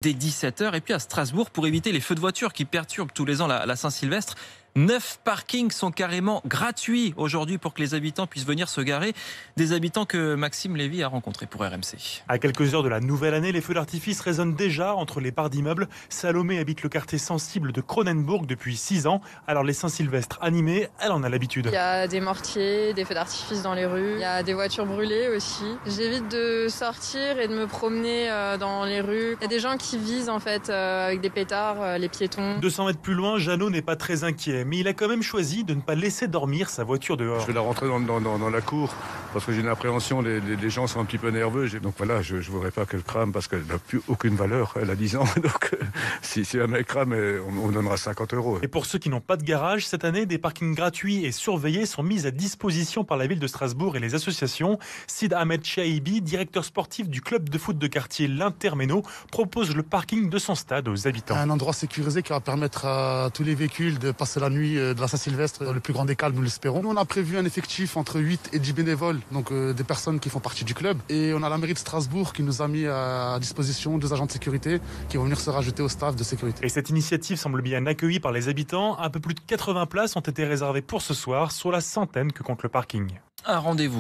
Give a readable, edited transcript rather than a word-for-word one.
dès 17h. Et puis à Strasbourg, pour éviter les feux de voiture qui perturbent tous les ans la Saint-Sylvestre, 9 parkings sont carrément gratuits aujourd'hui pour que les habitants puissent venir se garer. Des habitants que Maxime Lévy a rencontrés pour RMC. À quelques heures de la nouvelle année, les feux d'artifice résonnent déjà entre les barres d'immeubles. Salomé habite le quartier sensible de Cronenbourg depuis 6 ans. Alors les Saint-Sylvestres animés, elle en a l'habitude. Il y a des mortiers, des feux d'artifice dans les rues. Il y a des voitures brûlées aussi. J'évite de sortir et de me promener dans les rues. Il y a des gens qui visent en fait avec des pétards les piétons. 200 mètres plus loin, Jeannot n'est pas très inquiet. Mais il a quand même choisi de ne pas laisser dormir sa voiture dehors. Je vais la rentrer dans la cour parce que j'ai une appréhension, les gens sont un petit peu nerveux. Donc voilà, je ne voudrais pas qu'elle crame parce qu'elle n'a plus aucune valeur. Elle a 10 ans, donc si elle crame, on donnera 50 €. Et pour ceux qui n'ont pas de garage, cette année, des parkings gratuits et surveillés sont mis à disposition par la ville de Strasbourg et les associations. Sid Ahmed Chaibi, directeur sportif du club de foot de quartier l'Interméno, propose le parking de son stade aux habitants. Un endroit sécurisé qui va permettre à tous les véhicules de passer la nuit de la Saint-Sylvestre dans le plus grand des calmes, nous l'espérons. Nous, on a prévu un effectif entre 8 et 10 bénévoles, donc des personnes qui font partie du club. Et on a la mairie de Strasbourg qui nous a mis à disposition 2 agents de sécurité qui vont venir se rajouter au staff de sécurité. Et cette initiative semble bien accueillie par les habitants. Un peu plus de 80 places ont été réservées pour ce soir sur la centaine que compte le parking. Un rendez-vous